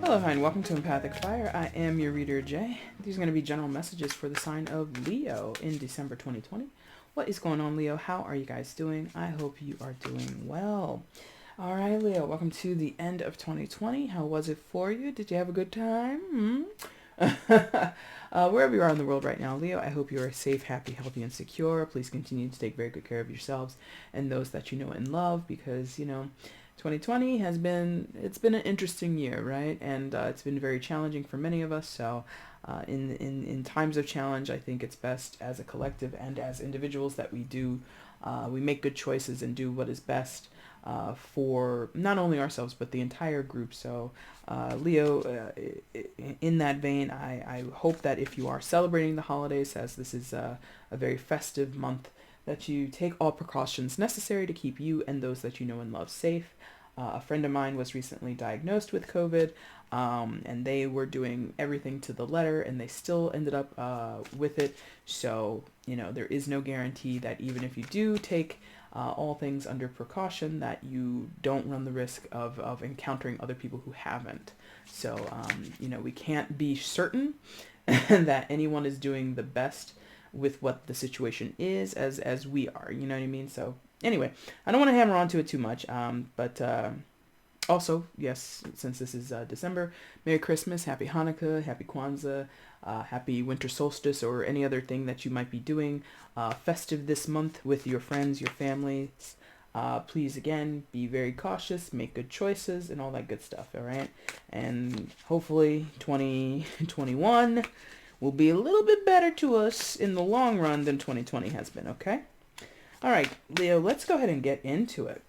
Hello, hi, and welcome to Empathic Fire. I am your reader, Jay. These are going to be general messages for the sign of Leo in December 2020. What is going on, Leo? How are you guys doing? I hope you are doing well. All right, Leo, welcome to the end of 2020. How was it for you? Did you have a good time? Wherever you are in the world right now, Leo, I hope you are safe, happy, healthy, and secure. Please continue to take very good care of yourselves and those that you know and love, because, 2020 it's been an interesting year, right? And it's been very challenging for many of us. So in times of challenge, I think it's best as a collective and as individuals that we make good choices and do what is best for not only ourselves, but the entire group. So Leo, in that vein, I hope that if you are celebrating the holidays, as this is a very festive month, that you take all precautions necessary to keep you and those that you know and love safe. A friend of mine was recently diagnosed with COVID, and they were doing everything to the letter, and they still ended up with it. So, there is no guarantee that even if you do take all things under precaution, that you don't run the risk of encountering other people who haven't. So, we can't be certain that anyone is doing the best with what the situation is as we are, you know what I mean? So anyway, I don't want to hammer onto it too much, but also, yes, since this is December, Merry Christmas, Happy Hanukkah, Happy Kwanzaa, Happy Winter Solstice, or any other thing that you might be doing festive this month with your friends, your families. Please, again, be very cautious, make good choices, and all that good stuff, all right? And hopefully 2021 will be a little bit better to us in the long run than 2020 has been, okay? All right, Leo, let's go ahead and get into it.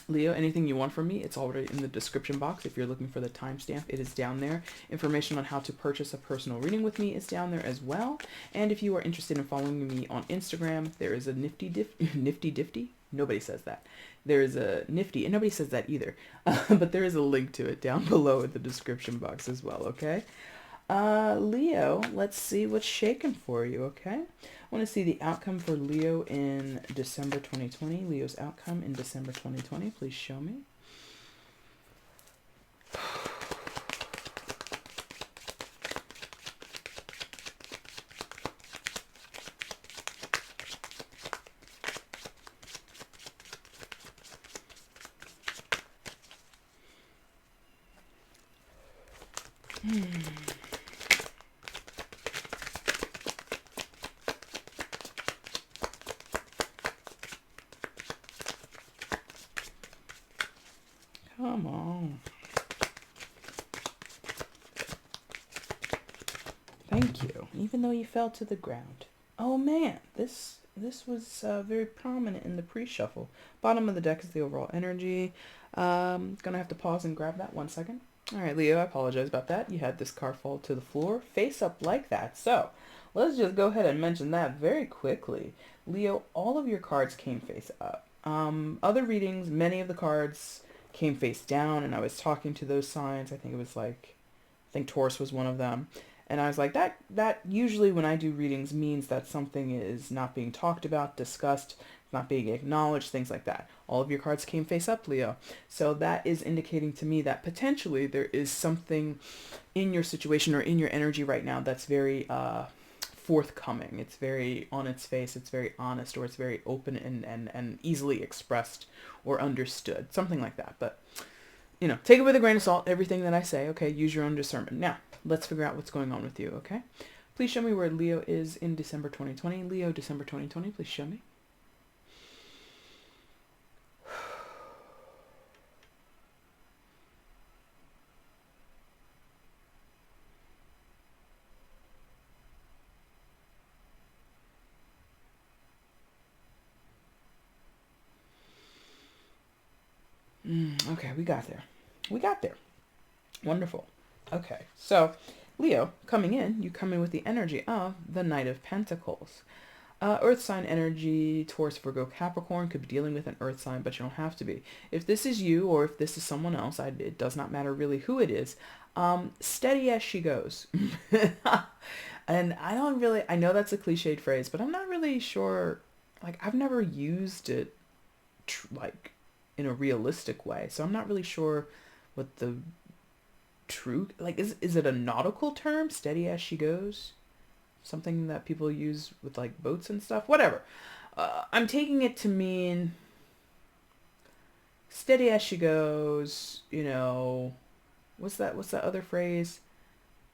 Leo, anything you want from me, it's already in the description box. If you're looking for the timestamp, it is down there. Information on how to purchase a personal reading with me is down there as well. And if you are interested in following me on Instagram, there is a nifty difty. Nobody says that. There is a nifty, and nobody says that either. But there is a link to it down below in the description box as well, okay? Leo, let's see what's shaking for you, okay? I want to see the outcome for Leo in December 2020. Leo's outcome in December 2020. Please show me. Come on. Thank you. Even though you fell to the ground. Oh man, this was very prominent in the pre-shuffle. Bottom of the deck is the overall energy. Gonna have to pause and grab that 1 second. All right, Leo, I apologize about that. You had this card fall to the floor, face up like that. So let's just go ahead and mention that very quickly. Leo, all of your cards came face up. Other readings, many of the cards came face down, and I was talking to those signs. I think Taurus was one of them. And I was like, that usually when I do readings means that something is not being talked about, discussed, not being acknowledged, things like that. All of your cards came face up, Leo. So that is indicating to me that potentially there is something in your situation or in your energy right now that's very forthcoming. It's very on its face. It's very honest, or it's very open and easily expressed or understood. Something like that. But, take it with a grain of salt, everything that I say. Okay, use your own discernment. Now, let's figure out what's going on with you, okay? Please show me where Leo is in December 2020. Leo, December 2020, please show me. Okay, we got there. Wonderful. Okay, so Leo, coming in, you come in with the energy of the Knight of Pentacles. Earth sign energy, Taurus, Virgo, Capricorn, could be dealing with an earth sign, but you don't have to be. If this is you or if this is someone else, it does not matter really who it is. Steady as she goes. And I know that's a cliched phrase, but I'm not really sure, I've never used it, in a realistic way. So I'm not really sure what the true, like, is it a nautical term? Steady as she goes? Something that people use with like boats and stuff? Whatever. I'm taking it to mean steady as she goes, what's that other phrase?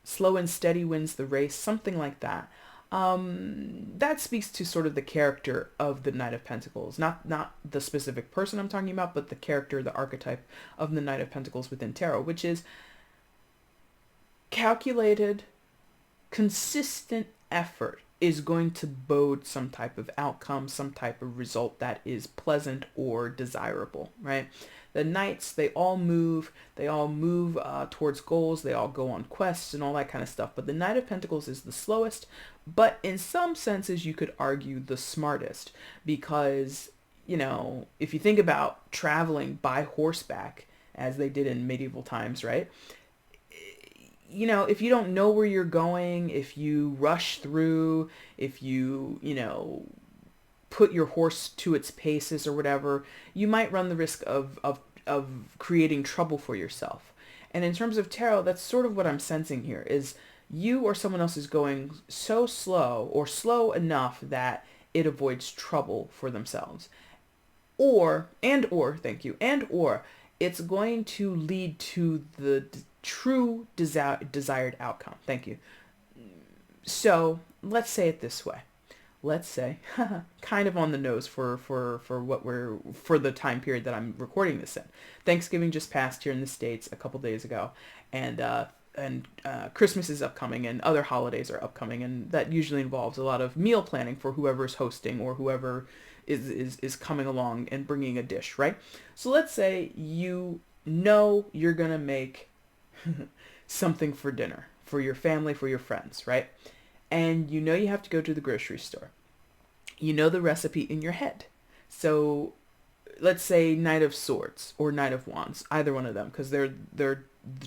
Slow and steady wins the race, something like that. That speaks to sort of the character of the Knight of Pentacles, not the specific person I'm talking about, but the character, the archetype of the Knight of Pentacles within tarot, which is calculated, consistent effort is going to bode some type of outcome, some type of result that is pleasant or desirable, right? The knights, they all move towards goals, they all go on quests and all that kind of stuff. But the Knight of Pentacles is the slowest, but in some senses you could argue the smartest, because, if you think about traveling by horseback, as they did in medieval times, right? If you don't know where you're going, if you rush through, if you, put your horse to its paces or whatever, you might run the risk of creating trouble for yourself. And in terms of tarot, that's sort of what I'm sensing here, is you or someone else is going so slow or slow enough that it avoids trouble for themselves. Or it's going to lead to the true desired outcome. Thank you. So let's say it this way. Let's say, kind of on the nose for the time period that I'm recording this in. Thanksgiving just passed here in the States a couple days ago, and Christmas is upcoming, and other holidays are upcoming, and that usually involves a lot of meal planning for whoever's hosting or whoever is coming along and bringing a dish, right? So let's say you're gonna make something for dinner for your family, for your friends, right? And you have to go to the grocery store. You know the recipe in your head. So let's say Knight of Swords or Knight of Wands, either one of them, because they're the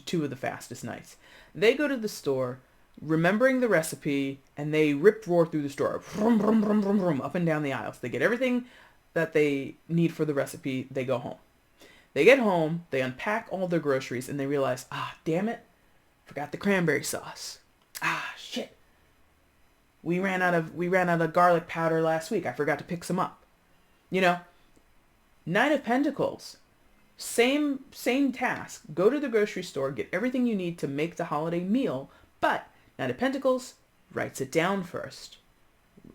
two of the fastest knights. They go to the store remembering the recipe, and they roar through the store, vroom, vroom, vroom, vroom, vroom, up and down the aisles. They get everything that they need for the recipe. They go home. They get home, they unpack all their groceries, and they realize, damn it, forgot the cranberry sauce. Shit. We ran out of garlic powder last week. I forgot to pick some up. Knight of Pentacles, same task. Go to the grocery store, get everything you need to make the holiday meal, but Knight of Pentacles writes it down first.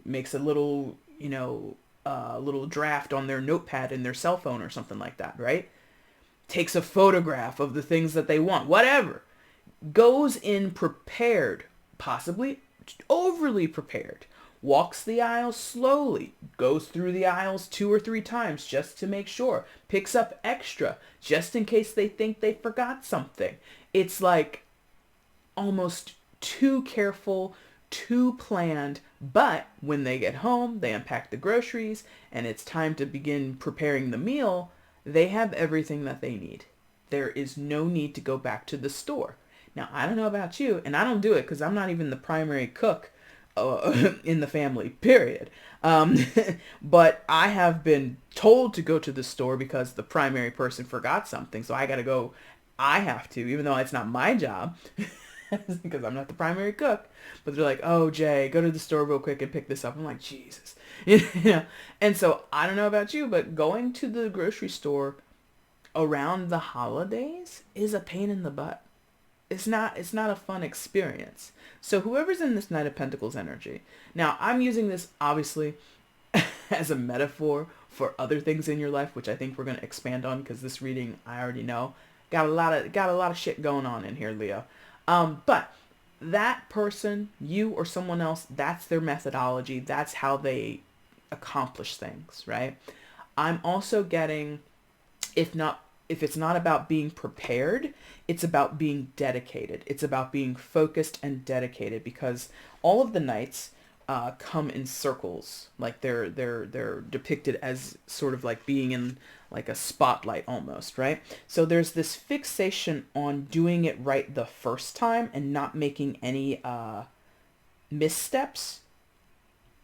Makes a little, little draft on their notepad in their cell phone or something like that, right? Takes a photograph of the things that they want, whatever. Goes in prepared, possibly overly prepared. Walks the aisles slowly. Goes through the aisles 2 or 3 times just to make sure. Picks up extra just in case they think they forgot something. It's like almost too careful, too planned, but when they get home, they unpack the groceries, and it's time to begin preparing the meal, they have everything that they need. There is no need to go back to the store. Now, I don't know about you, and I don't do it because I'm not even the primary cook in the family, period. But I have been told to go to the store because the primary person forgot something, so I gotta go. I have to, even though it's not my job, because I'm not the primary cook. But they're like, "Oh, Jay, go to the store real quick and pick this up." I'm like, Jesus. And so I don't know about you, but going to the grocery store around the holidays is a pain in the butt. It's not a fun experience. So whoever's in this Knight of Pentacles energy. Now, I'm using this obviously as a metaphor for other things in your life, which I think we're going to expand on, because this reading I already know got a lot of shit going on in here, Leo. But that person, you or someone else, that's their methodology. That's how they accomplish things, right? I'm also getting, if it's not about being prepared, it's about being dedicated. It's about being focused and dedicated, because all of the knights come in circles. Like they're depicted as sort of like being in like a spotlight almost, right? So there's this fixation on doing it right the first time and not making any missteps.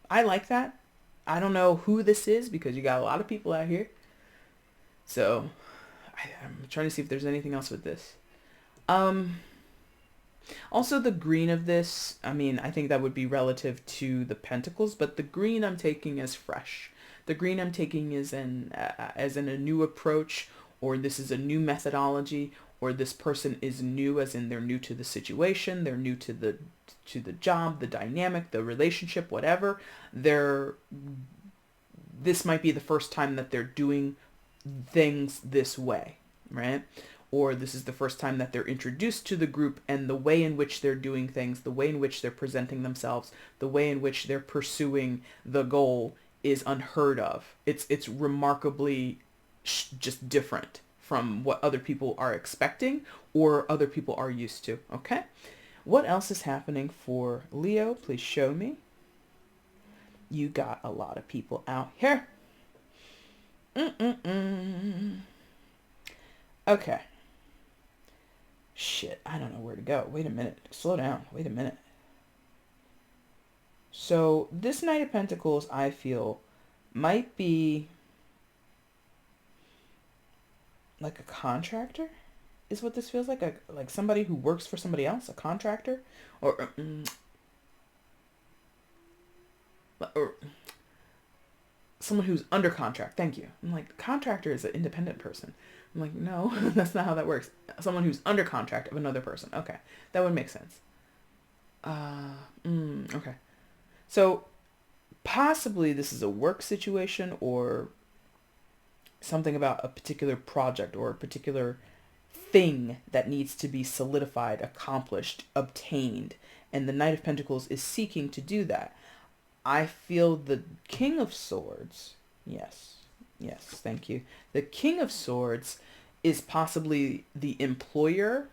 I like that. I don't know who this is, because you got a lot of people out here. So I'm trying to see if there's anything else with this. Also, the green of this, I mean, I think that would be relative to the pentacles, but the green I'm taking as fresh. The green I'm taking is as in a new approach, or this is a new methodology, or this person is new, as in they're new to the situation, they're new to the job, the dynamic, the relationship, whatever. They're this might be the first time that they're doing things this way, right? Or this is the first time that they're introduced to the group, and the way in which they're doing things, the way in which they're presenting themselves, the way in which they're pursuing the goal is unheard of. It's remarkably just different from what other people are expecting or other people are used to. Okay? What else is happening for Leo? Please show me. You got a lot of people out here. Okay. Shit, I don't know where to go. Wait a minute. Slow down. Wait a minute. So this Knight of Pentacles, I feel, might be like a contractor, is what this feels like. Like somebody who works for somebody else, a contractor, or someone who's under contract. Thank you. I'm like, contractor is an independent person. I'm like, no, that's not how that works. Someone who's under contract of another person. Okay, that would make sense. Okay. So possibly this is a work situation or something about a particular project or a particular thing that needs to be solidified, accomplished, obtained. And the Knight of Pentacles is seeking to do that. I feel the King of Swords. Yes, thank you. The King of Swords is possibly the employer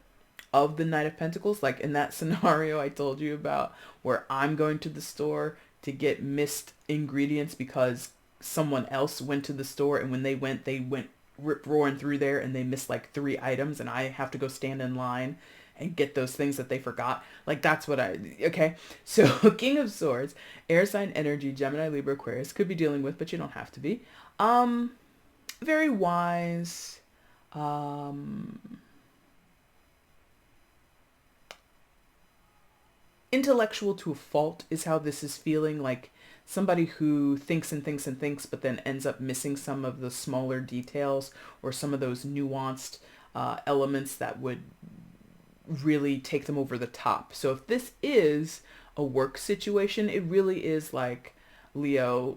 of the Knight of Pentacles. Like in that scenario I told you about where I'm going to the store to get missed ingredients because someone else went to the store, and when they went rip roaring through there and they missed like 3 items, and I have to go stand in line and get those things that they forgot. Like that's what okay. So King of Swords, air sign energy, Gemini, Libra, Aquarius, could be dealing with, but you don't have to be. Very wise. Intellectual to a fault is how this is feeling. Like somebody who thinks and thinks and thinks, but then ends up missing some of the smaller details or some of those nuanced elements that would really take them over the top. So if this is a work situation, it really is like Leo,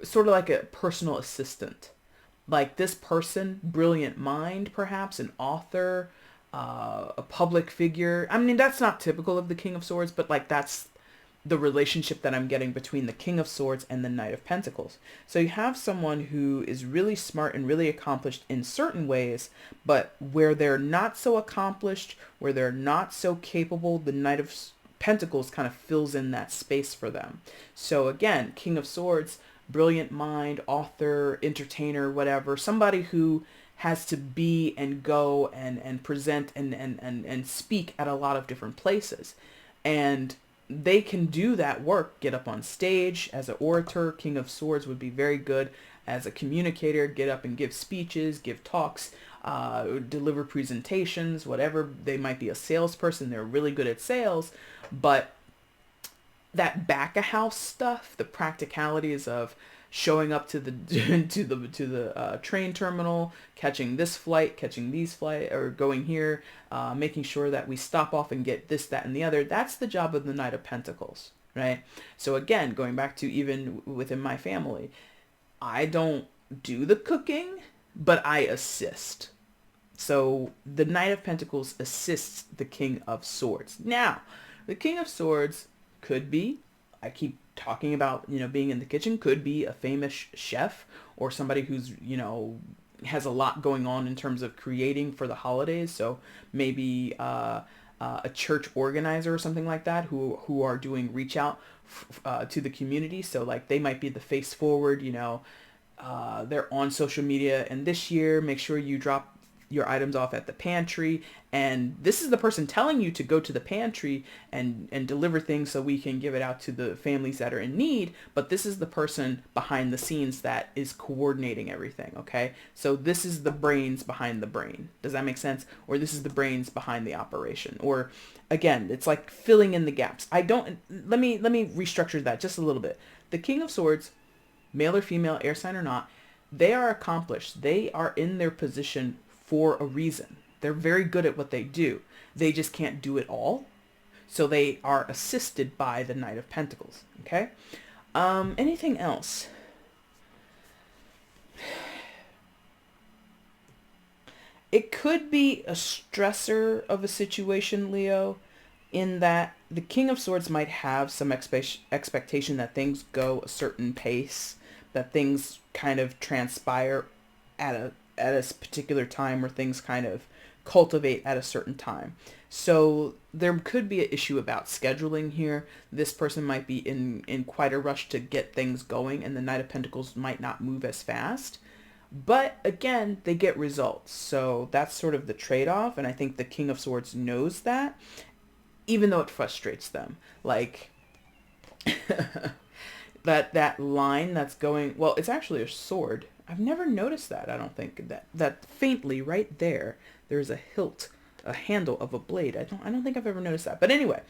sort of like a personal assistant. Like this person, brilliant mind, perhaps an author, a public figure. I mean, that's not typical of the King of Swords, but like that's the relationship that I'm getting between the King of Swords and the Knight of Pentacles. So you have someone who is really smart and really accomplished in certain ways, but where they're not so accomplished, where they're not so capable, the Knight of Pentacles kind of fills in that space for them. So again, King of Swords, brilliant mind, author, entertainer, whatever, somebody who has to be and go and present and speak at a lot of different places. And they can do that work, get up on stage as an orator. King of Swords would be very good as a communicator, get up and give speeches, give talks, deliver presentations, whatever. They might be a salesperson. They're really good at sales, but that back of house stuff, the practicalities of showing up to the to the train terminal, catching this flight, catching these flight, or going here, making sure that we stop off and get this, that, and the other. That's the job of the Knight of Pentacles, right? So again, going back to even within my family, I don't do the cooking, but I assist. So the Knight of Pentacles assists the King of Swords. Now, the King of Swords could be, I keep talking about, being in the kitchen, could be a famous chef or somebody who's, has a lot going on in terms of creating for the holidays. So maybe a church organizer or something like that who are doing reach out to the community. So like they might be the face forward, they're on social media, and this year make sure you drop your items off at the pantry, and this is the person telling you to go to the pantry and deliver things so we can give it out to the families that are in need, but this is the person behind the scenes that is coordinating everything, okay? So this is the brains behind the brain. Does that make sense? Or this is the brains behind the operation. Or again, it's like filling in the gaps. Let me restructure that just a little bit. The King of Swords, male or female, air sign or not, they are accomplished. They are in their position for a reason. They're very good at what they do. They just can't do it all. So they are assisted by the Knight of Pentacles. Okay? Anything else? It could be a stressor of a situation, Leo, in that the King of Swords might have some expectation that things go a certain pace, that things kind of transpire at a particular time, or things kind of cultivate at a certain time. So there could be an issue about scheduling here. This person might be in quite a rush to get things going, and the Knight of Pentacles might not move as fast. But again, they get results. So that's sort of the trade-off, and I think the King of Swords knows that, even though it frustrates them. Like that line that's going, well, it's actually a sword. I've never noticed that. I don't think that faintly right there's a hilt, a handle of a blade. I don't think I've ever noticed that. But anyway,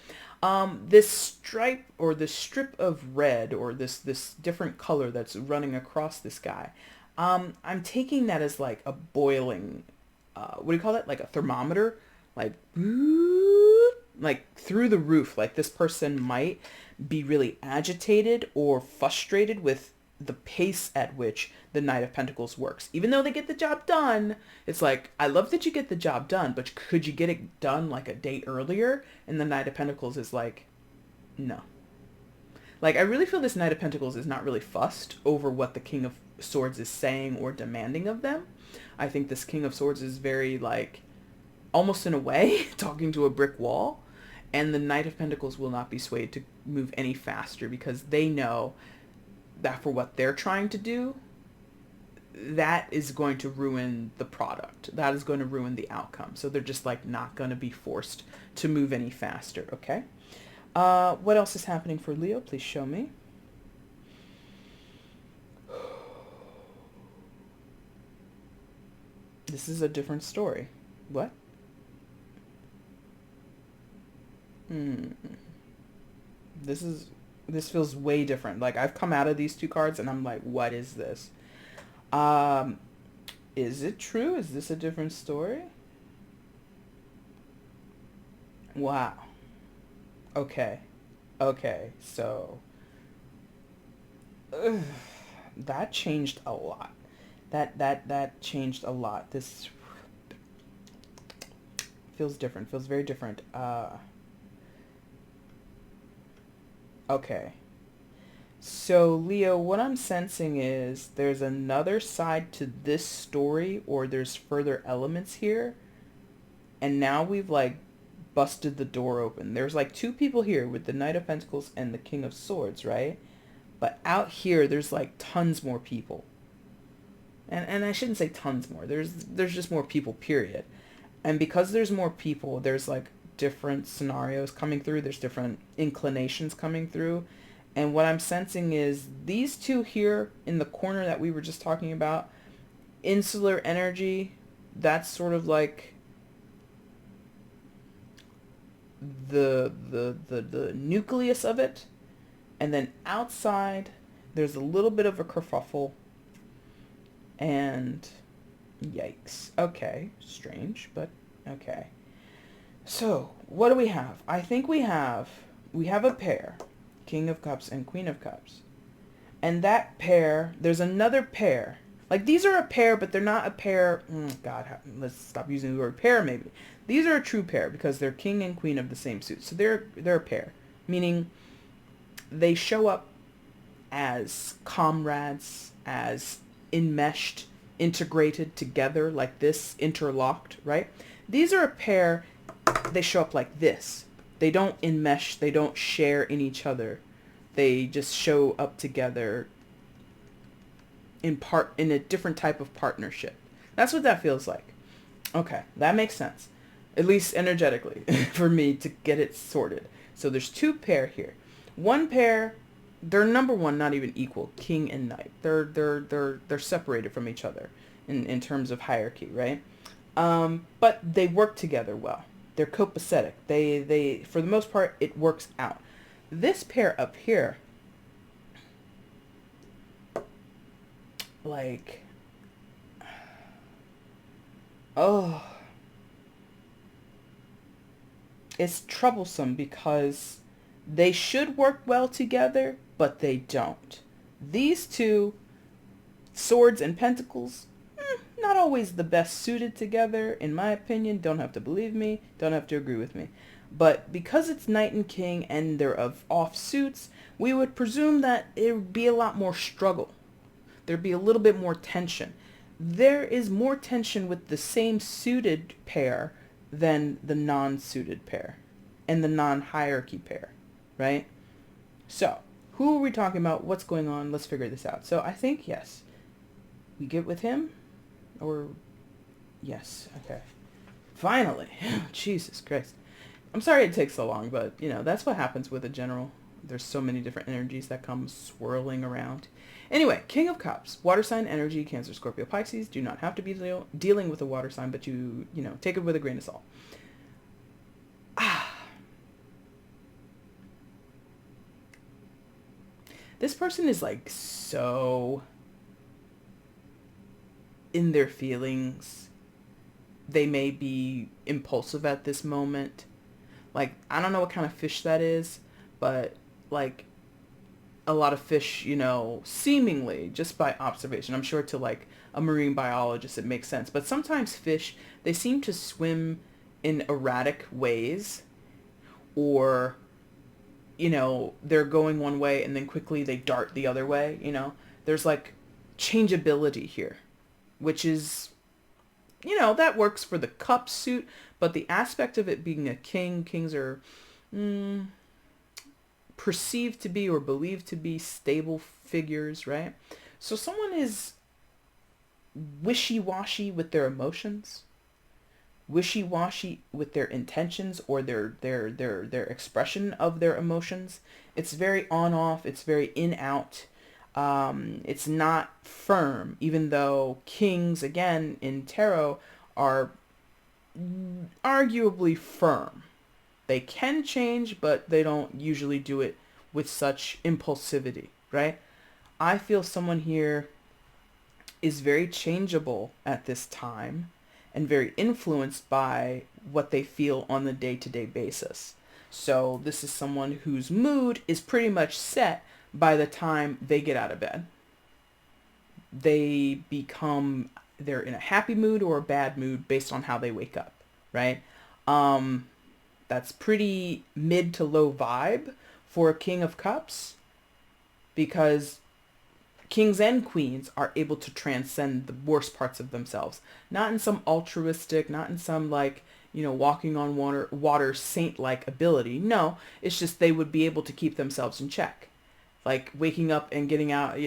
this stripe or this strip of red, or this different color that's running across this guy, I'm taking that as like a boiling, what do you call it? Like a thermometer, like through the roof. Like this person might be really agitated or frustrated with the pace at which the Knight of Pentacles works. Even though they get the job done, it's like, I love that you get the job done, but could you get it done like a day earlier? And the Knight of Pentacles is like, no. Like, I really feel this Knight of Pentacles is not really fussed over what the King of Swords is saying or demanding of them. I think this King of Swords is very, like, almost in a way, talking to a brick wall. And the Knight of Pentacles will not be swayed to move any faster, because they know that for what they're trying to do, that is going to ruin the product. That is going to ruin the outcome. So they're just like not going to be forced to move any faster. Okay. What else is happening for Leo? Please show me. This is a different story. What? This feels way different. Like, I've come out of these two cards and I'm like, what is this? Is it true? Is this a different story? Wow. Okay. Okay. So, that changed a lot. That changed a lot. This feels different. Feels very different. Okay. So, Leo, what I'm sensing is there's another side to this story, or there's further elements here. And now we've, like, busted the door open. There's, like, two people here with the Knight of Pentacles and the King of Swords, right? But out here, there's, like, tons more people. And I shouldn't say tons more. There's just more people, period. And because there's more people, there's, like, different scenarios coming through. There's different inclinations coming through. And what I'm sensing is these two here in the corner that we were just talking about, insular energy, that's sort of like the nucleus of it. And then outside, there's a little bit of a kerfuffle. And yikes. Okay, strange, but okay. So, what do we have? I think we have a pair, King of Cups and Queen of Cups. And that pair, there's another pair. Like, these are a pair, but they're not a pair. God, let's stop using the word pair, maybe. These are a true pair because they're King and Queen of the same suit. So they're a pair, meaning they show up as comrades, as enmeshed, integrated together like this, interlocked, right? These are a pair. They show up like this. They don't enmesh. They don't share in each other. They just show up together in a different type of partnership. That's what that feels like. Okay, that makes sense. At least energetically for me to get it sorted. So there's two pair here. One pair, they're number one, not even equal, king and knight. They're separated from each other in terms of hierarchy, right? But they work together well. They're copacetic. They for the most part it works out. This pair up here, like, oh, it's troublesome because they should work well together, but they don't. These two, swords and pentacles, not always the best suited together, in my opinion. Don't have to believe me, don't have to agree with me. But because it's knight and king and they're of offsuits, we would presume that it would be a lot more struggle. There'd be a little bit more tension. There is more tension with the same suited pair than the non-suited pair and the non-hierarchy pair, right? So, who are we talking about? What's going on? Let's figure this out. So I think, yes, we get with him, or yes, okay. Finally, Jesus Christ. I'm sorry it takes so long, but that's what happens with a general. There's so many different energies that come swirling around. Anyway, King of Cups, water sign energy, Cancer, Scorpio, Pisces. Do not have to be dealing with a water sign, but take it with a grain of salt. This person is like so in their feelings. They may be impulsive at this moment. Like, I don't know what kind of fish that is, but like a lot of fish, seemingly just by observation, I'm sure to like a marine biologist it makes sense, but sometimes fish, they seem to swim in erratic ways, or they're going one way and then quickly they dart the other way. There's like changeability here, which is, that works for the cup suit, but the aspect of it being a king, kings are perceived to be or believed to be stable figures, right? So someone is wishy-washy with their emotions, wishy-washy with their intentions, or their expression of their emotions. It's very on-off. It's very in-out. It's not firm, even though kings, again, in tarot, are arguably firm. They can change, but they don't usually do it with such impulsivity, right? I feel someone here is very changeable at this time and very influenced by what they feel on the day-to-day basis. So this is someone whose mood is pretty much set by the time they get out of bed. They're in a happy mood or a bad mood based on how they wake up, right? That's pretty mid to low vibe for a King of Cups, because kings and queens are able to transcend the worst parts of themselves. Not in some altruistic, not in some like, walking on water saint-like ability. No, it's just they would be able to keep themselves in check. Like waking up and getting out,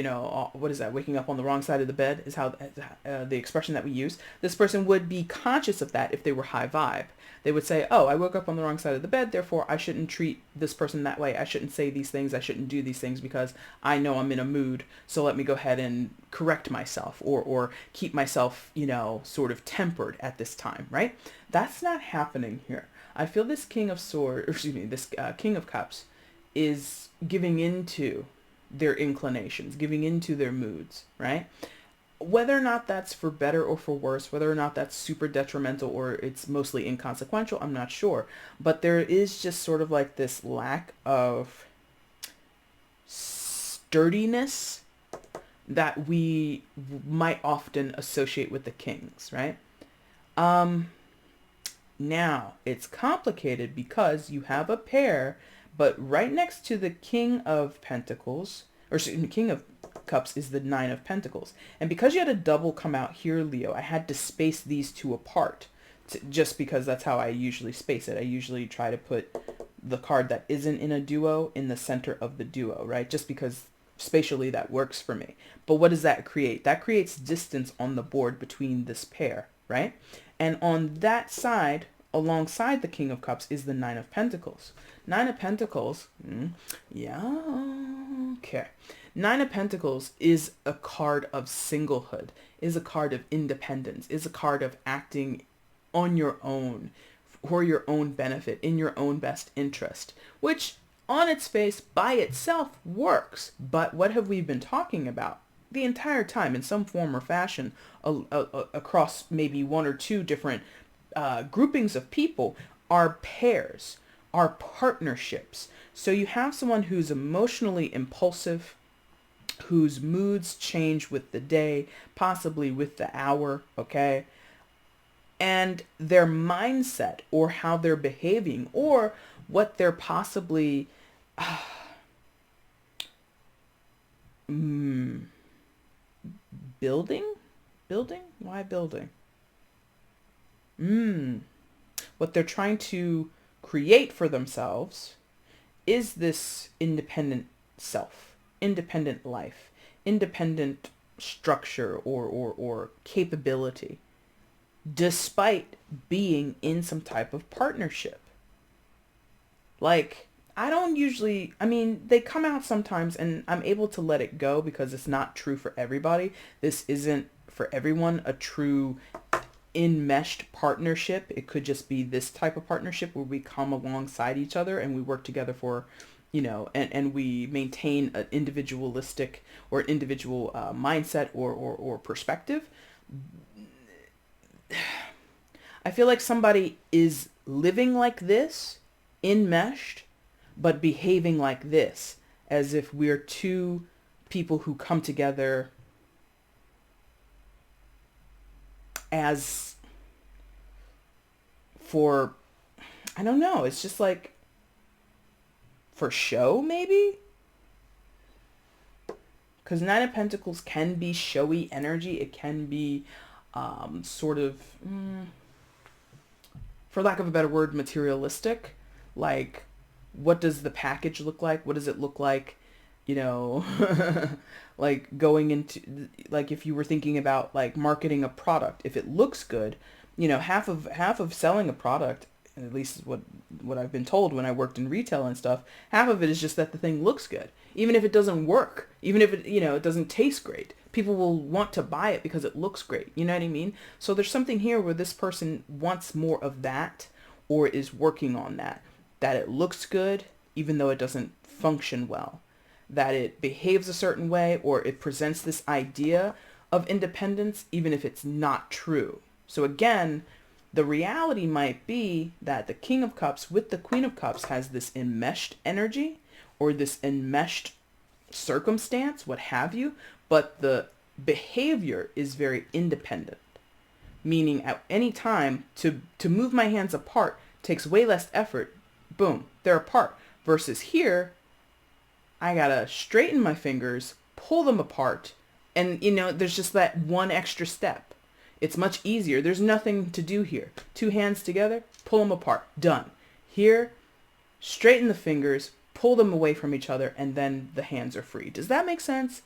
what is that? Waking up on the wrong side of the bed is how the expression that we use. This person would be conscious of that if they were high vibe. They would say, oh, I woke up on the wrong side of the bed, therefore I shouldn't treat this person that way. I shouldn't say these things. I shouldn't do these things because I know I'm in a mood. So let me go ahead and correct myself or keep myself, sort of tempered at this time, right? That's not happening here. I feel this King of Cups is giving into their inclinations, giving into their moods, right? Whether or not that's for better or for worse, whether or not that's super detrimental or it's mostly inconsequential, I'm not sure. But there is just sort of like this lack of sturdiness that we might often associate with the kings, right? Now, it's complicated because you have a pair, but right next to the King of Pentacles, or King of Cups, is the Nine of Pentacles. And because you had a double come out here, Leo, I had to space these two apart, just because that's how I usually space it. I usually try to put the card that isn't in a duo in the center of the duo, right? Just because spatially that works for me. But what does that create? That creates distance on the board between this pair, right? And on that side, alongside the King of Cups, is the Nine of Pentacles. Nine of Pentacles, yeah, okay. Nine of Pentacles is a card of singlehood, is a card of independence, is a card of acting on your own, for your own benefit, in your own best interest, which on its face by itself works. But what have we been talking about the entire time in some form or fashion across maybe one or two different groupings of people are pairs, are partnerships. So you have someone who's emotionally impulsive, whose moods change with the day, possibly with the hour, okay? And their mindset or how they're behaving or what they're possibly building? Why building? What they're trying to create for themselves is this independent self, independent life, independent structure or capability, despite being in some type of partnership. Like, I don't usually, I mean, they come out sometimes and I'm able to let it go because it's not true for everybody. This isn't for everyone a true enmeshed partnership. It could just be this type of partnership where we come alongside each other and we work together for, and we maintain an individualistic or individual mindset or perspective. I feel like somebody is living like this, enmeshed, but behaving like this, as if we're two people who come together as for, I don't know, it's just like for show maybe? Because Nine of Pentacles can be showy energy. It can be sort of, for lack of a better word, materialistic. Like, what does the package look like? What does it look like? Like going into, like if you were thinking about like marketing a product, if it looks good, half of selling a product, at least is what I've been told when I worked in retail and stuff, half of it is just that the thing looks good. Even if it doesn't work, even if it, it doesn't taste great, people will want to buy it because it looks great. You know what I mean? So there's something here where this person wants more of that or is working on that it looks good, even though it doesn't function well, that it behaves a certain way, or it presents this idea of independence, even if it's not true. So again, the reality might be that the King of Cups with the Queen of Cups has this enmeshed energy or this enmeshed circumstance, what have you, but the behavior is very independent, meaning at any time to move my hands apart takes way less effort. Boom, they're apart. Versus here, I gotta straighten my fingers, pull them apart, and there's just that one extra step. It's much easier. There's nothing to do here. Two hands together, pull them apart, done. Here, straighten the fingers, pull them away from each other, and then the hands are free. Does that make sense?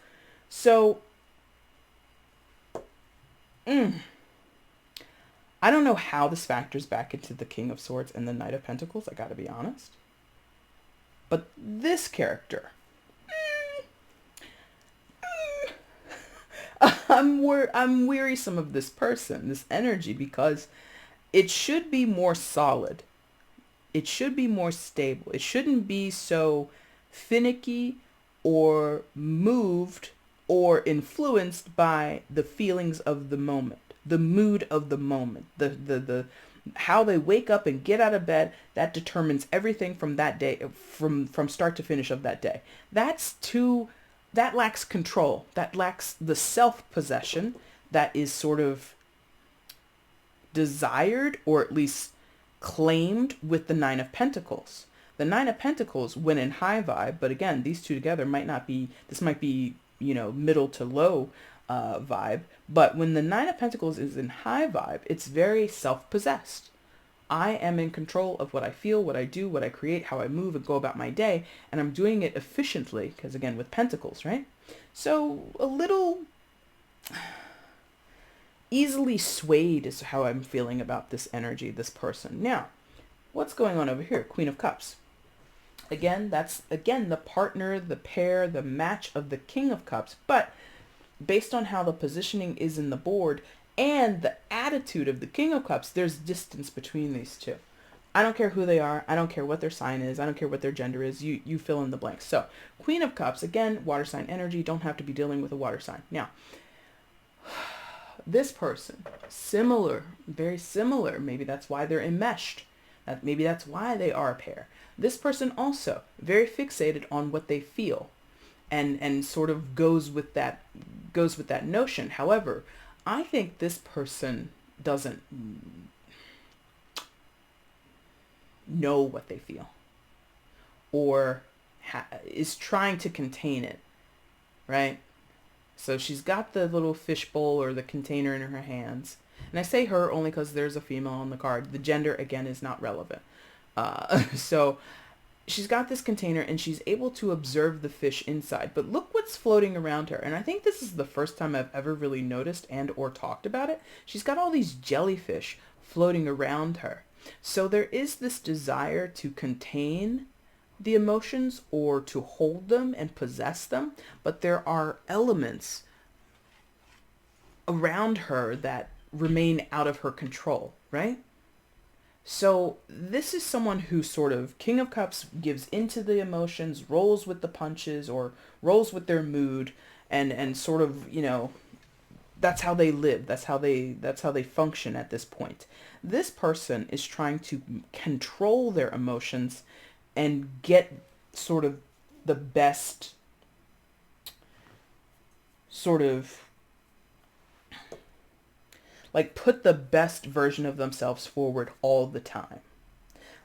So, I don't know how this factors back into the King of Swords and the Knight of Pentacles, I gotta be honest. But this character, I'm wearisome of this person, this energy, because it should be more solid. It should be more stable. It shouldn't be so finicky or moved or influenced by the feelings of the moment, the mood of the moment, the how they wake up and get out of bed. That determines everything from that day, from start to finish of that day. That lacks control. That lacks the self-possession that is sort of desired, or at least claimed, with the Nine of Pentacles. The Nine of Pentacles, when in high vibe, but again, these two together might be middle to low vibe. But when the Nine of Pentacles is in high vibe, it's very self-possessed. I am in control of what I feel, what I do, what I create, how I move and go about my day, and I'm doing it efficiently, because again, with Pentacles, right? So a little easily swayed is how I'm feeling about this energy, this person. Now, what's going on over here? Queen of Cups. Again, that's again the partner, the pair, the match of the King of Cups. But based on how the positioning is in the board and the attitude of the King of Cups, there's distance between these two. I don't care who they are. I don't care what their sign is. I don't care what their gender is. You fill in the blanks. So Queen of Cups, again, water sign energy. Don't have to be dealing with a water sign. Now, this person, similar, very similar. Maybe that's why they're enmeshed. Maybe that's why they are a pair. This person also very fixated on what they feel, and sort of goes with that notion. However, I think this person doesn't know what they feel, or is trying to contain it, right? So she's got the little fishbowl or the container in her hands. And I say her only because there's a female on the card. The gender, again, is not relevant. So she's got this container and she's able to observe the fish inside. But look what's floating around her. And I think this is the first time I've ever really noticed and or talked about it. She's got all these jellyfish floating around her. So there is this desire to contain the emotions or to hold them and possess them, but there are elements around her that remain out of her control, right? So this is someone who sort of, King of Cups, gives into the emotions, rolls with the punches or rolls with their mood, and sort of, that's how they live. That's how they function at this point. This person is trying to control their emotions and get sort of the best sort of like put the best version of themselves forward all the time.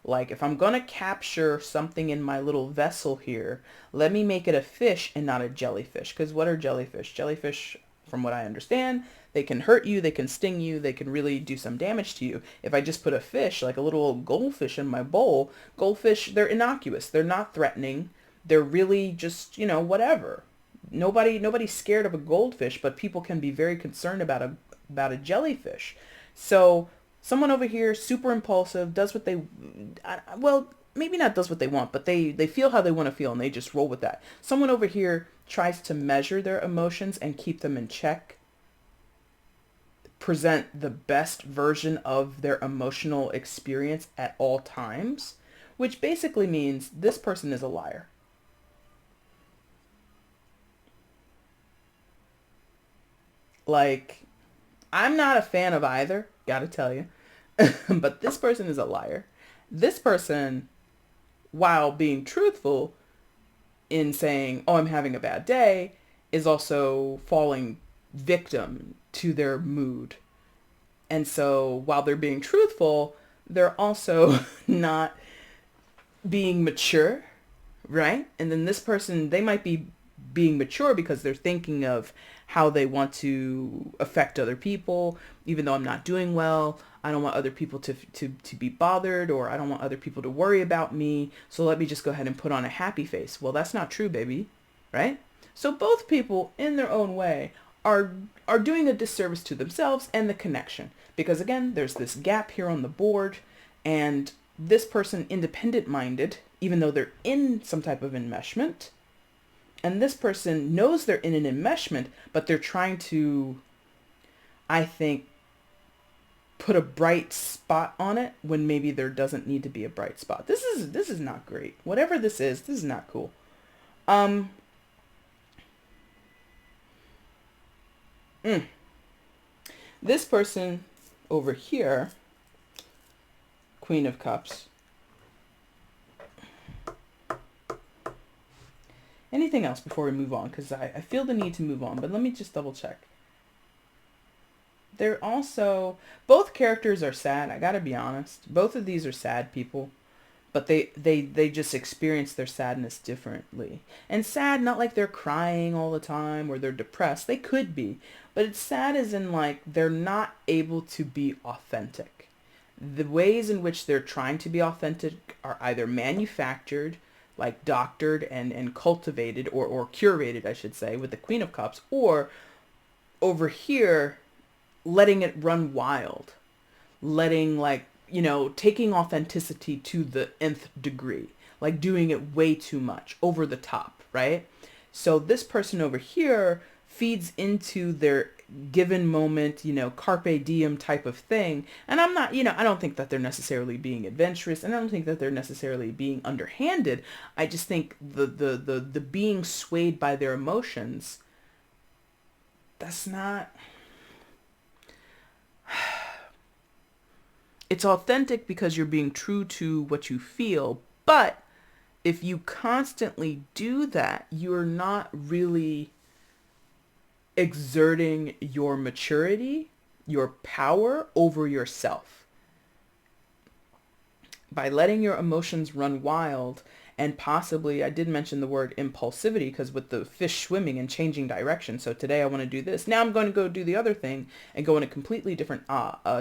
Like, if I'm going to capture something in my little vessel here, let me make it a fish and not a jellyfish. Because what are jellyfish? Jellyfish, from what I understand, they can hurt you, they can sting you, they can really do some damage to you. If I just put a fish, like a little goldfish in my bowl, goldfish, they're innocuous. They're not threatening. They're really just, whatever. Nobody's scared of a goldfish, but people can be very concerned about a jellyfish. So someone over here, super impulsive, does what they, well, maybe not does what they want, but they feel how they want to feel and they just roll with that. Someone over here tries to measure their emotions and keep them in check, present the best version of their emotional experience at all times, which basically means this person is a liar. Like, I'm not a fan of either, gotta tell you, but this person is a liar. This person, while being truthful in saying, oh, I'm having a bad day, is also falling victim to their mood. And so while they're being truthful, they're also not being mature, right? And then this person, they might be being mature because they're thinking of how they want to affect other people. Even though I'm not doing well, I don't want other people to be bothered, or I don't want other people to worry about me. So let me just go ahead and put on a happy face. Well, that's not true, baby, right? So both people in their own way are doing a disservice to themselves and the connection. Because again, there's this gap here on the board, and this person independent-minded, even though they're in some type of enmeshment, and this person knows they're in an enmeshment, but they're trying to, I think, put a bright spot on it when maybe there doesn't need to be a bright spot. This is not great. Whatever this is not cool. This person over here, Queen of Cups. Anything else before we move on? Because I feel the need to move on, but let me just double check. They're also, both characters are sad. I gotta be honest. Both of these are sad people, but they just experience their sadness differently. And sad, not like they're crying all the time or they're depressed. They could be, but it's sad as in like they're not able to be authentic. The ways in which they're trying to be authentic are either manufactured, like doctored and cultivated or curated, I should say, with the Queen of Cups, or over here, letting it run wild, letting like, taking authenticity to the nth degree, like doing it way too much, over the top, right? So this person over here feeds into their given moment, carpe diem type of thing. And I'm not, I don't think that they're necessarily being adventurous, and I don't think that they're necessarily being underhanded. I just think the being swayed by their emotions, that's not, it's authentic because you're being true to what you feel. But if you constantly do that, you're not really exerting your maturity, your power over yourself. By letting your emotions run wild, and possibly, I did mention the word impulsivity, because with the fish swimming and changing direction, so today I want to do this, now I'm going to go do the other thing and go in a completely different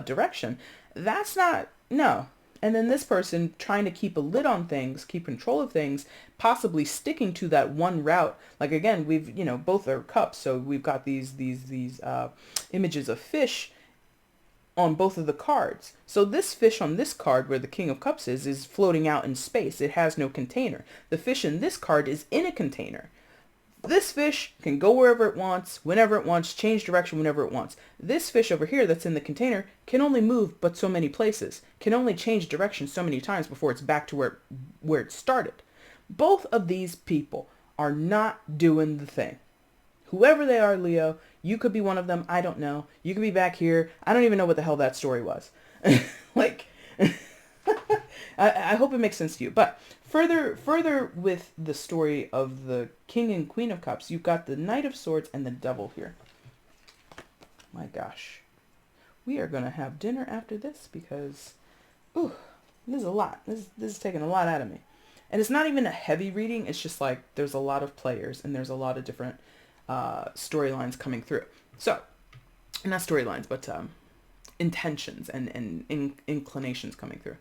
direction. That's not, no. And then this person trying to keep a lid on things, keep control of things, possibly sticking to that one route. Like again, we've, both are cups. So we've got these images of fish on both of the cards. So this fish on this card, where the King of Cups is floating out in space. It has no container. The fish in this card is in a container. This fish can go wherever it wants, whenever it wants, change direction whenever it wants. This fish over here that's in the container can only move but so many places, can only change direction so many times before it's back to where it started. Both of these people are not doing the thing. Whoever they are, Leo, you could be one of them. I don't know. You could be back here. I don't even know what the hell that story was. Like, I hope it makes sense to you. But further with the story of the King and Queen of Cups, you've got the Knight of Swords and the Devil here. My gosh. We are going to have dinner after this because, ooh, this is a lot. This is taking a lot out of me. And it's not even a heavy reading. It's just like there's a lot of players and there's a lot of different storylines coming through. So, not storylines, but intentions and inclinations coming through.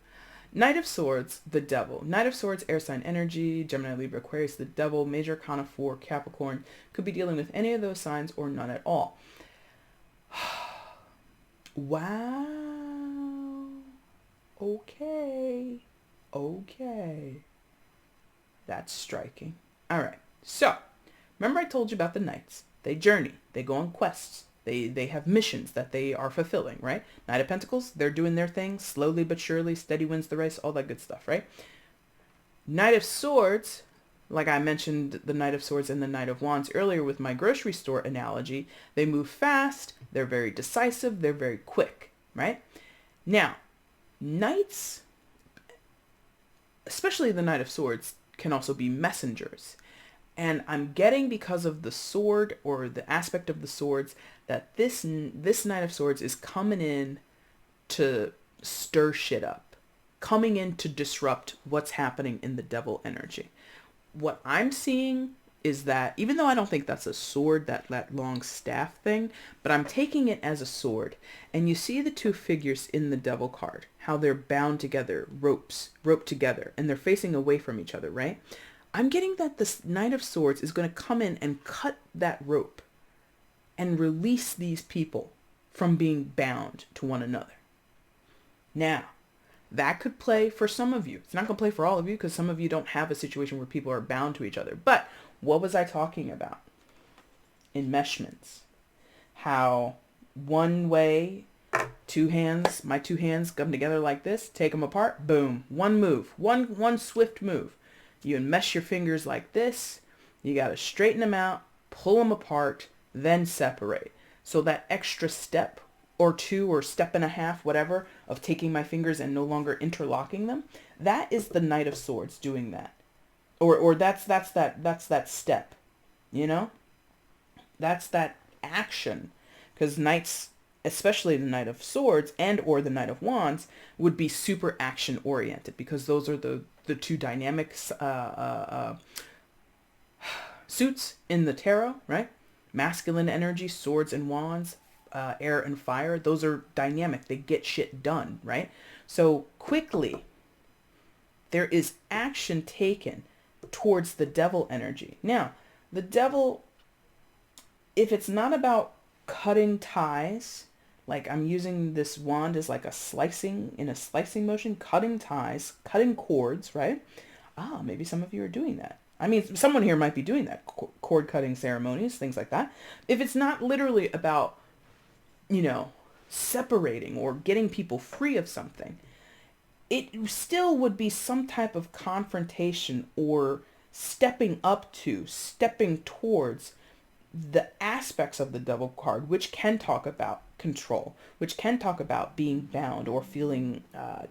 Knight of Swords, the Devil. Knight of Swords, air sign energy, Gemini, Libra, Aquarius, the Devil, major arcana 4, Capricorn. Could be dealing with any of those signs or none at all. Wow. Okay. That's striking. All right. So, remember I told you about the knights. They journey. They go on quests. They have missions that they are fulfilling, right? Knight of Pentacles, they're doing their thing, slowly but surely, steady wins the race, all that good stuff, right? Knight of Swords, like I mentioned the Knight of Swords and the Knight of Wands earlier with my grocery store analogy, they move fast, they're very decisive, they're very quick, right? Now, knights, especially the Knight of Swords, can also be messengers. And I'm getting, because of the sword or the aspect of the swords, that this Knight of Swords is coming in to stir shit up, coming in to disrupt what's happening in the Devil energy. What I'm seeing is that, even though I don't think that's a sword, that long staff thing, but I'm taking it as a sword. And you see the two figures in the Devil card, how they're bound together, roped together, and they're facing away from each other, right? I'm getting that this Knight of Swords is going to come in and cut that rope and release these people from being bound to one another. Now, that could play for some of you. It's not going to play for all of you, because some of you don't have a situation where people are bound to each other. But what was I talking about? Enmeshments. How one way, my two hands come together like this, take them apart, boom, one move, one swift move. You enmesh your fingers like this. You got to straighten them out, pull them apart, then separate. So that extra step or two or step and a half, whatever, of taking my fingers and no longer interlocking them, that is the Knight of Swords doing that. Or that's that step, you know? That's that action. Because knights, especially the Knight of Swords and or the Knight of Wands, would be super action oriented, because those are the two dynamic suits in the tarot, right? Masculine energy, swords and wands, air and fire. Those are dynamic. They get shit done, right? So quickly, there is action taken towards the Devil energy. Now, the Devil, if it's not about cutting ties, Like I'm using this wand as like a slicing motion, cutting ties, cutting cords, right? Ah, maybe some of you are doing that. I mean, someone here might be doing that, cord cutting ceremonies, things like that. If it's not literally about, you know, separating or getting people free of something, it still would be some type of confrontation or stepping towards the aspects of the devil card, which can talk about control, which can talk about being bound or feeling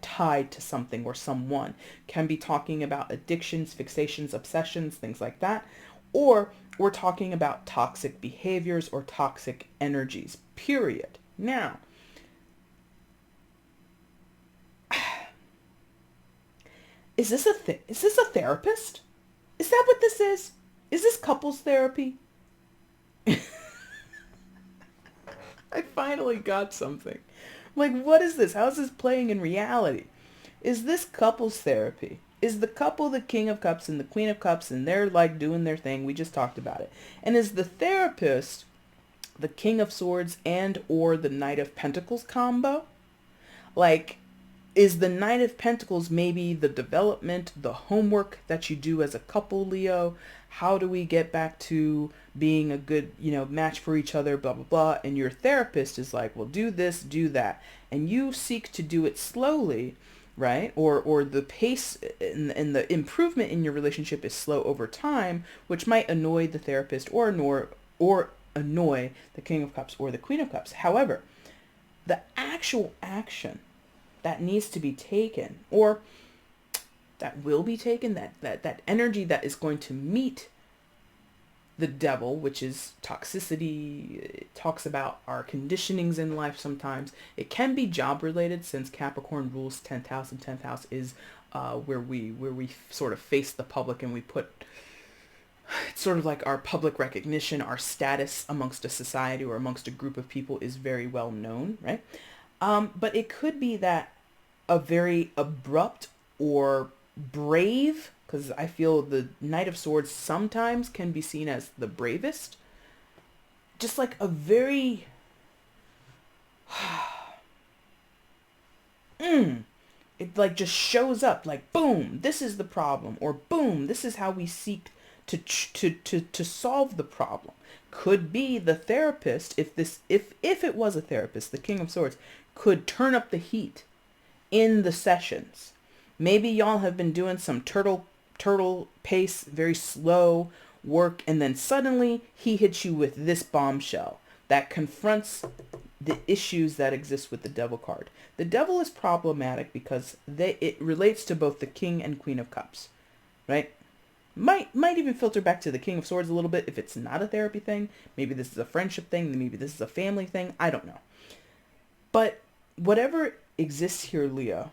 tied to something or someone, can be talking about addictions, fixations, obsessions, things like that. Or we're talking about toxic behaviors or toxic energies, period. Now, is this is this a therapist? Is that what this is? Is this couples therapy? I finally got something. Like, what is this? How is this playing in reality? Is this couples therapy? Is the couple the King of Cups and the Queen of Cups and they're like doing their thing? We just talked about it. And is the therapist the King of Swords and or the Knight of Pentacles combo? Like, is the Knight of Pentacles maybe the development, the homework that you do as a couple, Leo? How do we get back to being a good, match for each other, blah, blah, blah. And your therapist is like, well, do this, do that. And you seek to do it slowly, right? Or the pace and the improvement in your relationship is slow over time, which might annoy the therapist or annoy the King of Cups or the Queen of Cups. However, the actual action that needs to be taken, or that will be taken, that energy that is going to meet the devil, which is toxicity. It talks about our conditionings in life sometimes. It can be job related, since Capricorn rules 10th house, and 10th house is where we sort of face the public, and we put, it's sort of like our public recognition, our status amongst a society or amongst a group of people is very well known, right? But it could be that a very abrupt or brave, because I feel the Knight of Swords sometimes can be seen as the bravest, just like a very it like just shows up like, boom, this is the problem, or boom, this is how we seek to solve the problem. Could be the therapist, if it was a therapist, the King of Swords could turn up the heat in the sessions. Maybe y'all have been doing some turtle pace, very slow work, and then suddenly he hits you with this bombshell that confronts the issues that exist with the devil card. The devil is problematic because it relates to both the King and Queen of Cups, right? Might even filter back to the King of Swords a little bit if it's not a therapy thing. Maybe this is a friendship thing. Maybe this is a family thing. I don't know. But whatever exists here, Leo,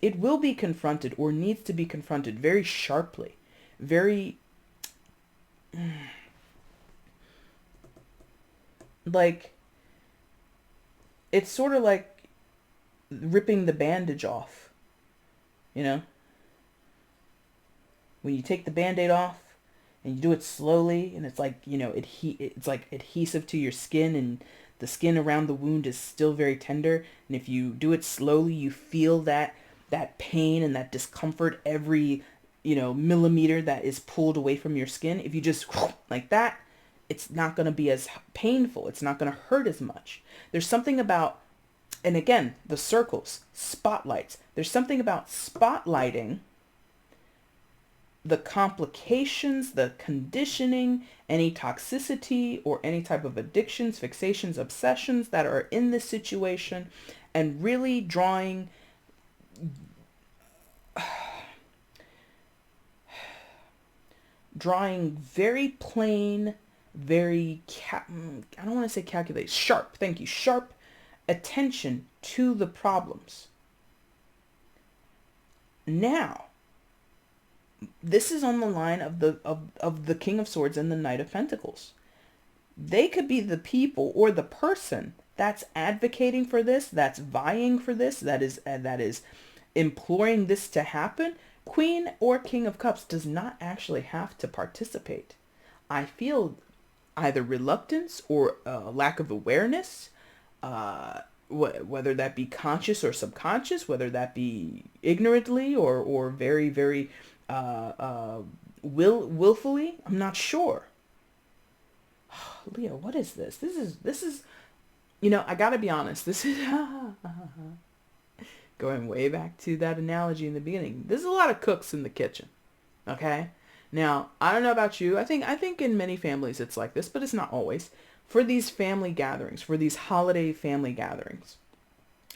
it will be confronted, or needs to be confronted, very sharply. Very, like, it's sort of like ripping the bandage off, when you take the band-aid off and you do it slowly, and it's like, it's like adhesive to your skin, and the skin around the wound is still very tender. And if you do it slowly, you feel that pain and that discomfort every, millimeter that is pulled away from your skin. If you just like that, it's not going to be as painful. It's not going to hurt as much. There's something about, and again, the circles, spotlights. There's something about spotlighting the complications, the conditioning, any toxicity or any type of addictions, fixations, obsessions that are in this situation, and really drawing very plain, very, I don't want to say calculated, sharp, thank you, sharp attention to the problems. Now, this is on the line of the King of Swords and the Knight of Pentacles. They could be the people or the person that's advocating for this, that's vying for this, that is imploring this to happen. Queen or King of Cups does not actually have to participate. I feel either reluctance or a lack of awareness, whether that be conscious or subconscious, whether that be ignorantly or very, very willfully. I'm not sure. Leo, what is this? This is I gotta be honest. This is going way back to that analogy in the beginning. There's a lot of cooks in the kitchen. Okay? Now, I don't know about you. I think in many families it's like this, but it's not always. For these family gatherings, for these holiday family gatherings,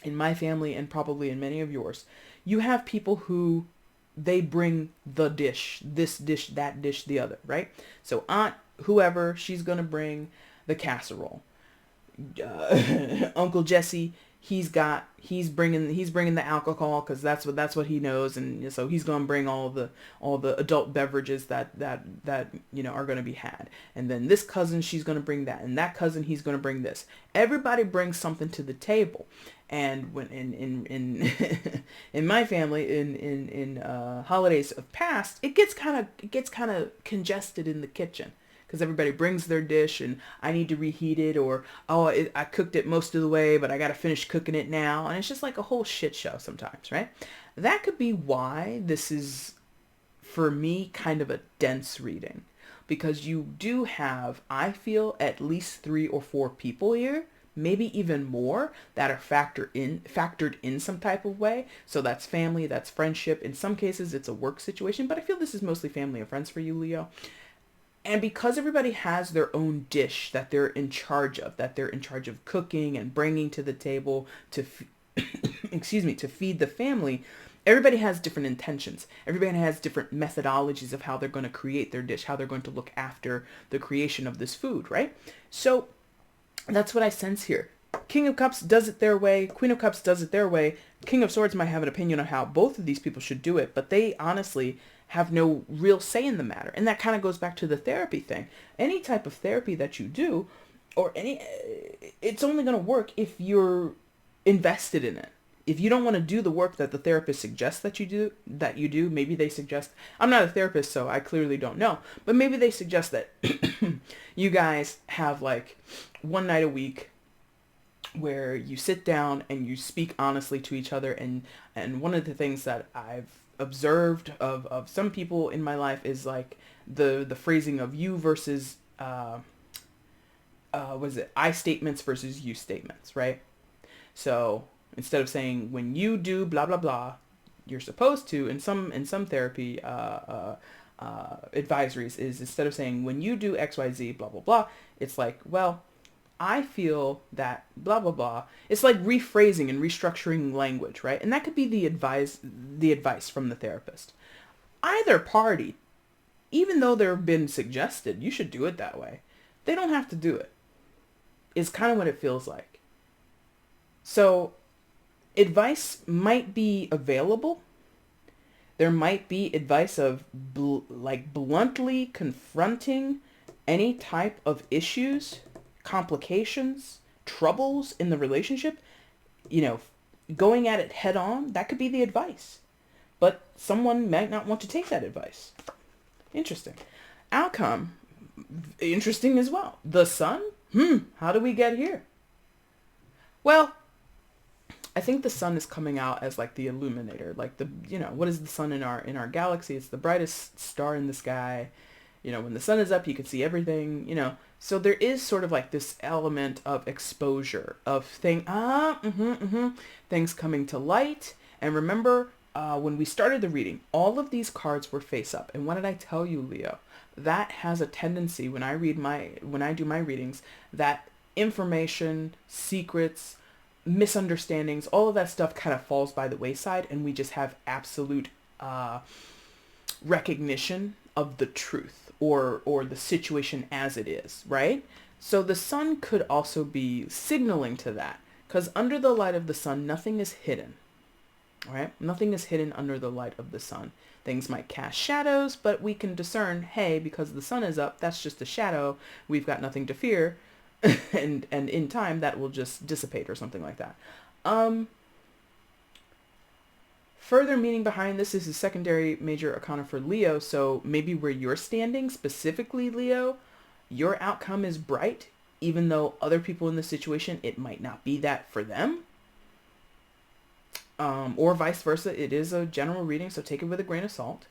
in my family and probably in many of yours, you have people who they bring the dish, this dish, that dish, the other, right? So aunt, whoever, she's going to bring the casserole. Uncle Jesse, he's bringing the alcohol because that's what he knows, and so he's gonna bring all the adult beverages that are gonna be had. And then this cousin, she's gonna bring that, and that cousin, he's gonna bring this. Everybody brings something to the table. And when in in my family, in holidays of past, it gets kind of congested in the kitchen because everybody brings their dish and I need to reheat it, or I cooked it most of the way but I got to finish cooking it now, and it's just like a whole shit show sometimes, right? That could be why this is, for me, kind of a dense reading, because you do have, I feel, at least 3 or 4 people here, maybe even more, that are factored in some type of way. So that's family, that's friendship. In some cases it's a work situation, but I feel this is mostly family and friends for you, Leo. And because everybody has their own dish that they're in charge of, cooking and bringing to the table to, excuse me, to feed the family, everybody has different intentions. Everybody has different methodologies of how they're going to create their dish, how they're going to look after the creation of this food, right? So that's what I sense here. King of Cups does it their way. Queen of Cups does it their way. King of Swords might have an opinion on how both of these people should do it, but they honestly have no real say in the matter. And that kind of goes back to the therapy thing. Any type of therapy that you do, it's only going to work if you're invested in it. If you don't want to do the work that the therapist suggests that you do, maybe they suggest, I'm not a therapist, so I clearly don't know, but maybe they suggest that you guys have like one night a week where you sit down and you speak honestly to each other. And one of the things that I've observed of some people in my life is like the phrasing of you versus I statements versus you statements, right? So instead of saying when you do blah blah blah, you're supposed to, in some therapy advisories, is instead of saying when you do XYZ blah blah blah, it's like, well, I feel that blah blah blah. It's like rephrasing and restructuring language, right? And that could be the advice from the therapist. Either party, even though they've been suggested you should do it that way, they don't have to do it. Is kind of what it feels like. So advice might be available. There might be advice of bluntly confronting any type of issues, complications, troubles in the relationship, going at it head on. That could be the advice. But someone might not want to take that advice. Interesting. Outcome, interesting as well. The sun? How do we get here? Well, I think the sun is coming out as like the illuminator, like what is the sun in our galaxy? It's the brightest star in the sky. When the sun is up, you can see everything, So there is sort of like this element of exposure, of things coming to light. And remember, when we started the reading, all of these cards were face up. And what did I tell you, Leo? That has a tendency when I do my readings, that information, secrets, misunderstandings, all of that stuff kind of falls by the wayside, and we just have absolute recognition of the truth or the situation as it is, right? So the sun could also be signaling to that, because under the light of the sun, nothing is hidden, right? Nothing is hidden under the light of the sun. Things might cast shadows, but we can discern, hey, because the sun is up, that's just a shadow. We've got nothing to fear. and in time, that will just dissipate or something like that. Further meaning behind this is a secondary major arcana for Leo. So maybe where you're standing, specifically Leo, your outcome is bright, even though other people in the situation, it might not be that for them. Or vice versa. It is a general reading, so take it with a grain of salt.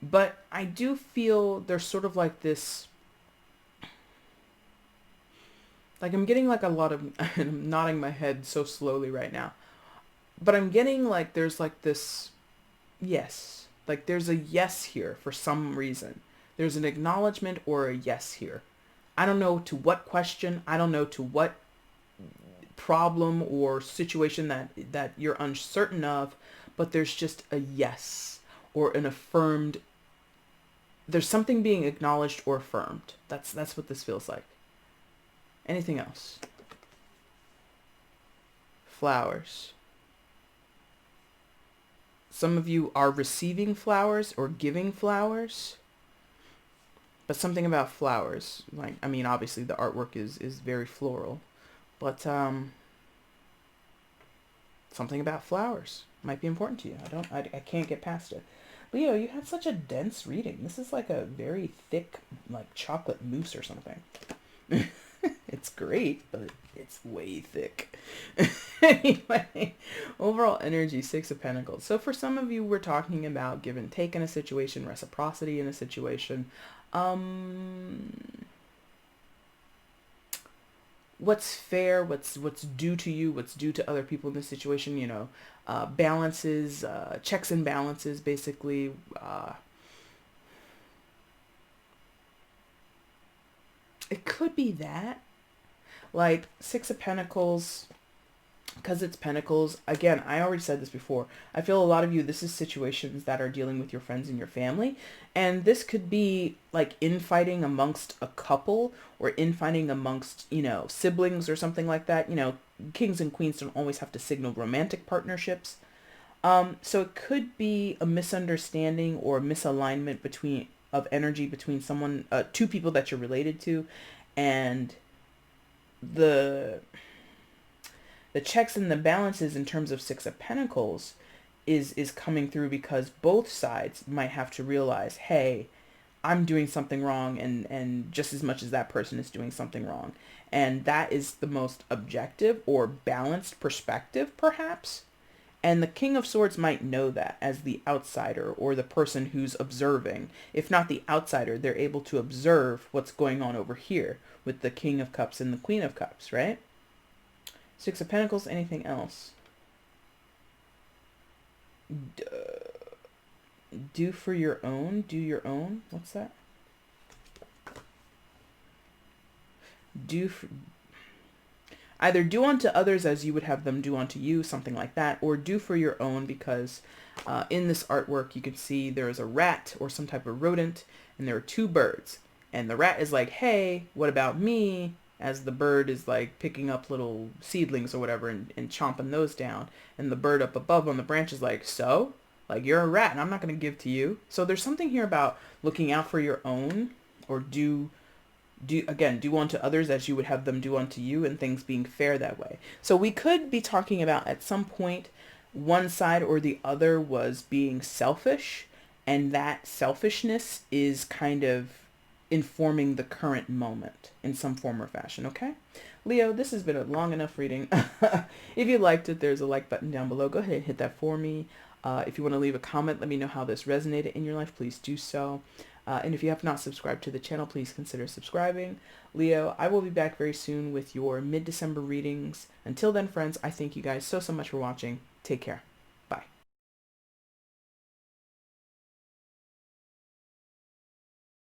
But I do feel there's sort of like this, like I'm getting like a lot of, and I'm nodding my head so slowly right now, but I'm getting like there's like this, yes, like there's a yes here for some reason. There's an acknowledgement or a yes here. I don't know to what question, I don't know to what problem or situation that you're uncertain of, but there's just a yes or an affirmed, there's something being acknowledged or affirmed. That's what this feels like. Anything else? Flowers. Some of you are receiving flowers or giving flowers, but something about flowers, like, I mean, obviously the artwork is very floral, but something about flowers might be important to you. I can't get past it. Leo, you had such a dense reading. This is like a very thick, like chocolate mousse or something. It's great, but it's way thick. Anyway, overall energy, Six of Pentacles. So for some of you, we're talking about give and take in a situation, reciprocity in a situation. What's fair, what's due to you, what's due to other people in this situation, you know, balances, checks and balances, basically. It could be that, like Six of Pentacles, because it's Pentacles. Again, I already said this before. I feel a lot of you, this is situations that are dealing with your friends and your family. And this could be like infighting amongst a couple or infighting amongst, you know, siblings or something like that. You know, kings and queens don't always have to signal romantic partnerships. So it could be a misunderstanding or misalignment of energy between someone, two people that you're related to, and the checks and the balances in terms of Six of Pentacles is coming through because both sides might have to realize, hey, I'm doing something wrong, and just as much as that person is doing something wrong. And that is the most objective or balanced perspective, perhaps. And the King of Swords might know that as the outsider or the person who's observing. If not the outsider, they're able to observe what's going on over here with the King of Cups and the Queen of Cups, right? Six of Pentacles, anything else? Do for your own, do your own. What's that? Either do unto others as you would have them do unto you, something like that, or do for your own, because in this artwork you can see there is a rat or some type of rodent, and there are two birds. And the rat is like, hey, what about me? As the bird is like picking up little seedlings or whatever and chomping those down. And the bird up above on the branch is like, so? Like, you're a rat and I'm not going to give to you. So there's something here about looking out for your own, or do unto others as you would have them do unto you, and things being fair that way. So we could be talking about at some point one side or the other was being selfish, and that selfishness is kind of informing the current moment in some form or fashion, okay? Leo, this has been a long enough reading. If you liked it, there's a like button down below. Go ahead and hit that for me. If you want to leave a comment, let me know how this resonated in your life, please do so. And if you have not subscribed to the channel, please consider subscribing. Leo, I will be back very soon with your mid-December readings. Until then, friends, I thank you guys so much for watching. Take care.